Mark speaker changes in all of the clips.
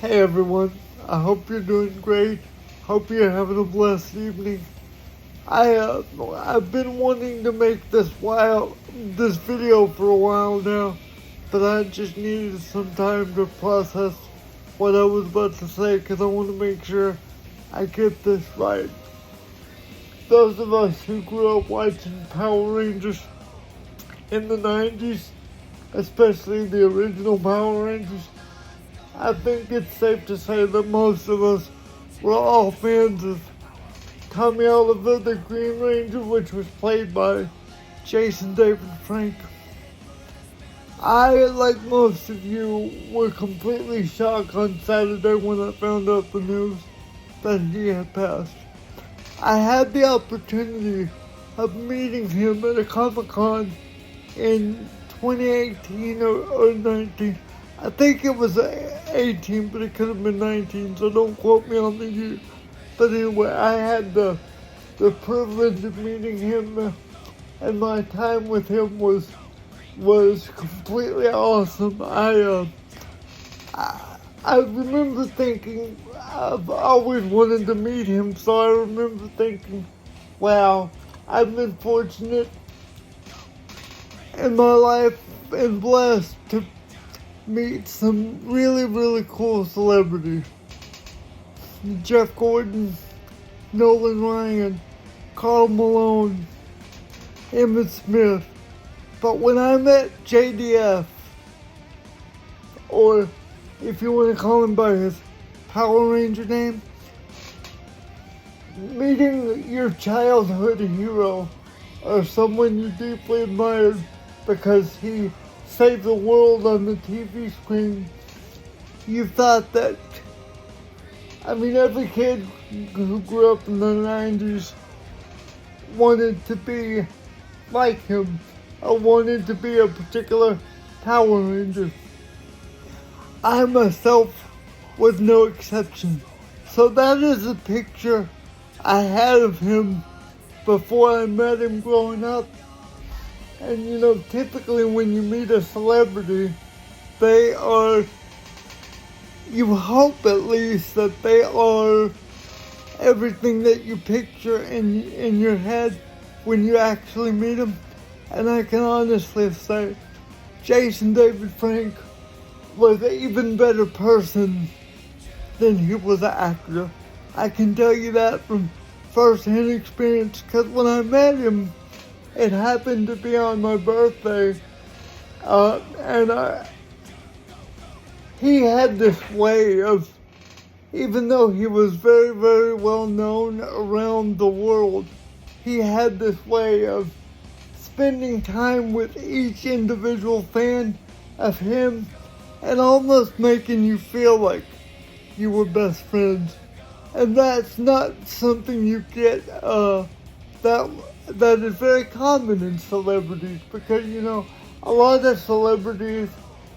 Speaker 1: Hey everyone, I hope you're doing great. Hope you're having a blessed evening. I've been wanting to make this video for a while now, but I just needed some time to process what I was about to say because I want to make sure I get this right. Those of us who grew up watching Power Rangers in the 90s, especially the original Power Rangers, I think it's safe to say that most of us were all fans of Tommy Oliver, the Green Ranger, which was played by Jason David Frank. I, like most of you, were completely shocked on Saturday when I found out the news that he had passed. I had the opportunity of meeting him at a Comic-Con in 2018 or 19. I think it was 18, but it could have been 19, so don't quote me on the year. But anyway, I had the privilege of meeting him, and my time with him was completely awesome. I remember thinking, I've always wanted to meet him, so I remember thinking, wow, I've been fortunate in my life and blessed to meet some really, really cool celebrities. Jeff Gordon, Nolan Ryan, Karl Malone, Emmitt Smith. But when I met JDF, or if you want to call him by his Power Ranger name, meeting your childhood hero or someone you deeply admired because he saved the world on the TV screen, you thought that, every kid who grew up in the 90s wanted to be like him, or wanted to be a particular Power Ranger. I myself was no exception. So that is a picture I had of him before I met him growing up. And typically when you meet a celebrity, you hope at least that they are everything that you picture in your head when you actually meet them. And I can honestly say, Jason David Frank was an even better person than he was an actor. I can tell you that from first-hand experience, because when I met him, it happened to be on my birthday, he had this way of, even though he was very, very well known around the world, he had this way of spending time with each individual fan of him and almost making you feel like you were best friends. And that's not something you get that is very common in celebrities, because a lot of celebrities,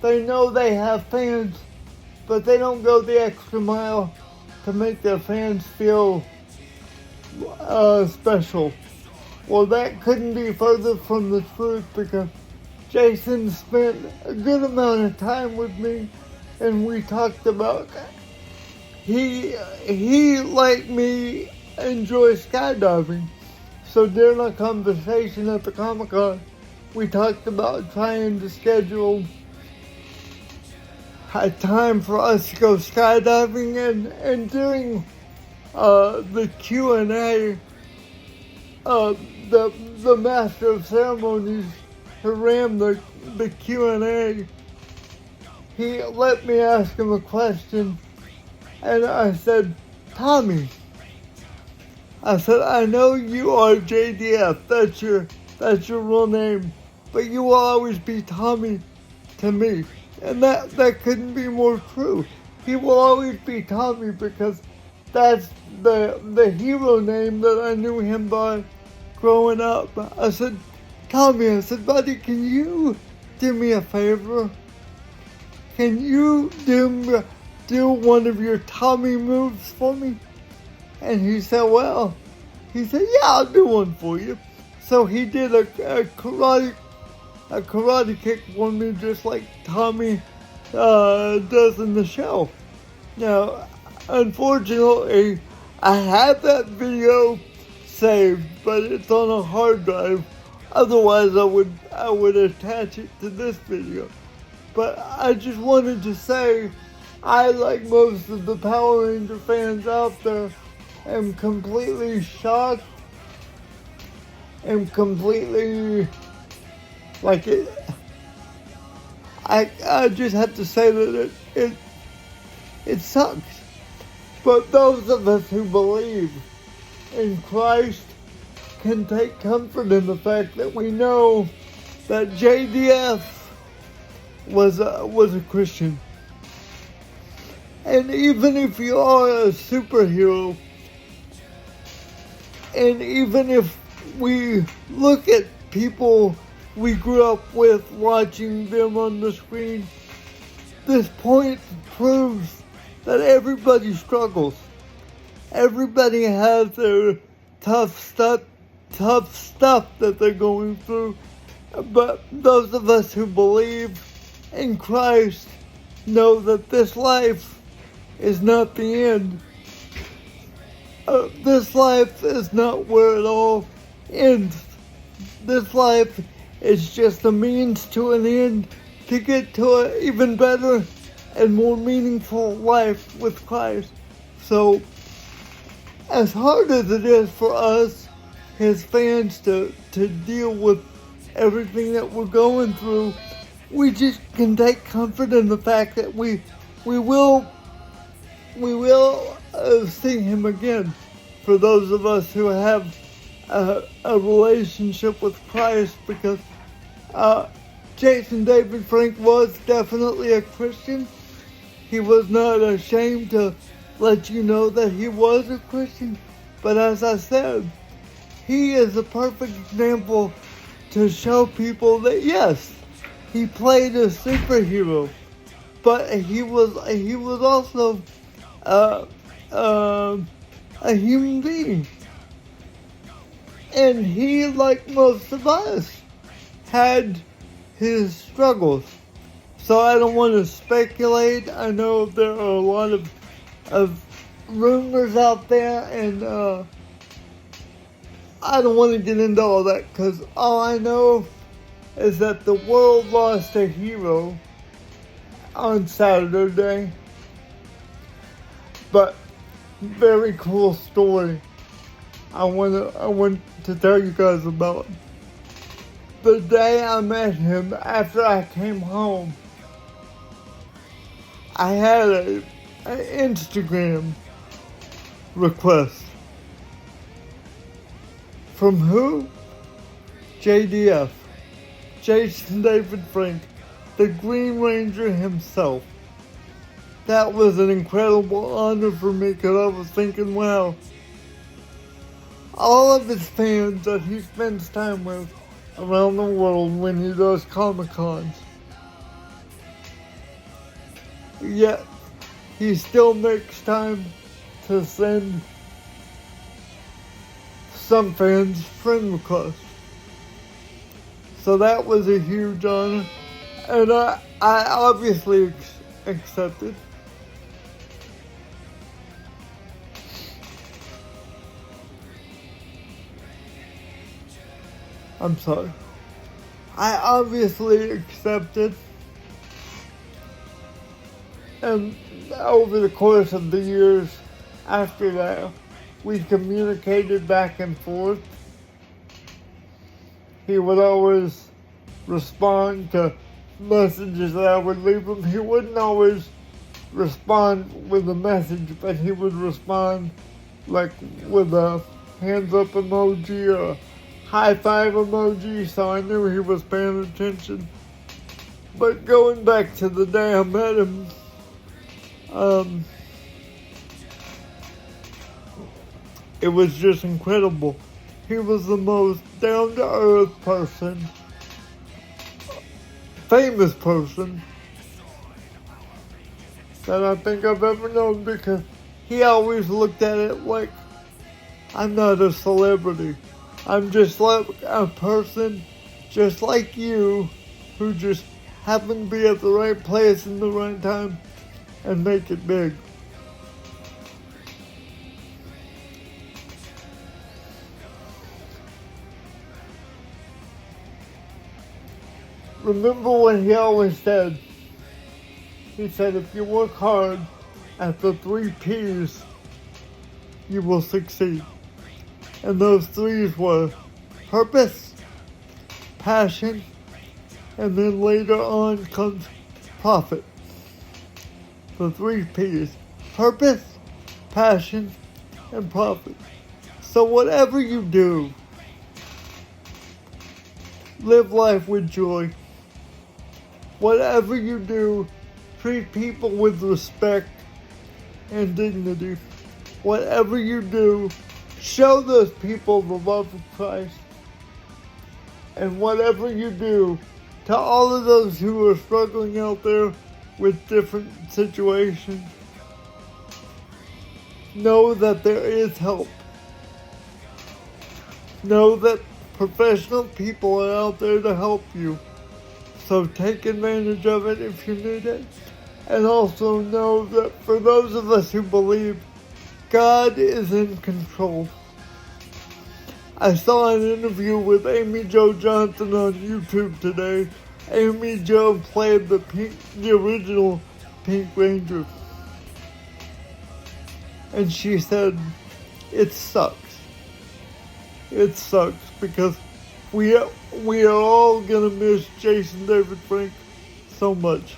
Speaker 1: they know they have fans, but they don't go the extra mile to make their fans feel special. Well, that couldn't be further from the truth, because Jason spent a good amount of time with me, and we talked about he like me enjoys skydiving. So during our conversation at the Comic-Con, we talked about trying to schedule a time for us to go skydiving, and during the Q&A, the master of ceremonies who ran the Q&A, he let me ask him a question, and I said, Tommy, I said, I know you are JDF, that's your real name, but you will always be Tommy to me. And that couldn't be more true. He will always be Tommy, because that's the hero name that I knew him by growing up. I said, Tommy, I said, buddy, can you do me a favor? Can you do one of your Tommy moves for me? And he said, yeah, I'll do one for you. So he did a karate kick for me, just like Tommy does in the show. Now, unfortunately, I have that video saved, but it's on a hard drive. Otherwise, I would attach it to this video. But I just wanted to say, I, like most of the Power Ranger fans out there, am completely shocked. Am completely like it. I just have to say that it sucks. But those of us who believe in Christ can take comfort in the fact that we know that JDF was a Christian. And even if you are a superhero, and even if we look at people we grew up with watching them on the screen, this point proves that everybody struggles. Everybody has their tough stuff that they're going through. But those of us who believe in Christ know that this life is not the end. This life is not where it all ends. This life is just a means to an end to get to an even better and more meaningful life with Christ. So, as hard as it is for us, his fans, to deal with everything that we're going through, we just can take comfort in the fact that we will see him again. For those of us who have a relationship with Christ, because Jason David Frank was definitely a Christian. He was not ashamed to let you know that he was a Christian. But as I said, he is a perfect example to show people that yes, he played a superhero, but he was also a human being. And he, like most of us, had his struggles. So I don't want to speculate. I know there are a lot of rumors out there, and I don't want to get into all that, because all I know is that the world lost a hero on Saturday. But very cool story. I want to tell you guys about. The day I met him after I came home, I had an Instagram request. From who? JDF. Jason David Frank, the Green Ranger himself. That was an incredible honor for me, because I was thinking, wow, all of his fans that he spends time with around the world when he does Comic-Cons, yet he still makes time to send some fans friend requests. So that was a huge honor, and I obviously accepted. I'm sorry. I obviously accepted, and over the course of the years after that, we communicated back and forth. He would always respond to messages that I would leave him. He wouldn't always respond with a message, but he would respond like with a hands up emoji or a high five emoji, so I knew he was paying attention. But going back to the day I met him, it was just incredible. He was the most down-to-earth person, famous person, that I think I've ever known, because he always looked at it like, I'm not a celebrity. I'm just like a person just like you, who just happened to be at the right place in the right time and make it big. remember what he always said. He said, if you work hard at the 3 P's, you will succeed. And those 3's were purpose, passion, and then later on comes profit. The 3 P's: purpose, passion, and profit. So whatever you do, live life with joy. Whatever you do, treat people with respect and dignity. Whatever you do, show those people the love of Christ. And whatever you do, to all of those who are struggling out there with different situations, know that there is help. Know that professional people are out there to help you. So take advantage of it if you need it. And also know that for those of us who believe, God is in control. I saw an interview with Amy Jo Johnson on YouTube today. Amy Jo played the original Pink Ranger. And she said, it sucks. It sucks because we are all gonna miss Jason David Frank so much.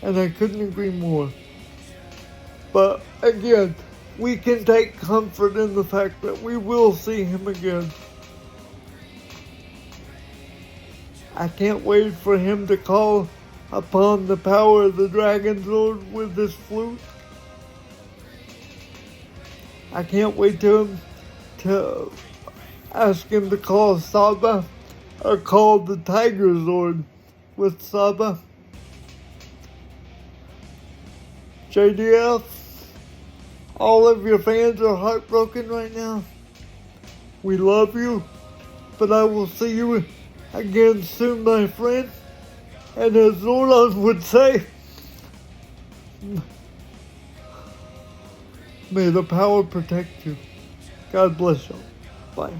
Speaker 1: And I couldn't agree more. But again, we can take comfort in the fact that we will see him again. I can't wait for him to call upon the power of the Dragon Lord with this flute. I can't wait to ask him to call Saba or call the Tiger Lord with Saba. JDF, all of your fans are heartbroken right now. We love you, but I will see you again soon, my friend. And as Zordon would say, may the power protect you. God bless you. Bye.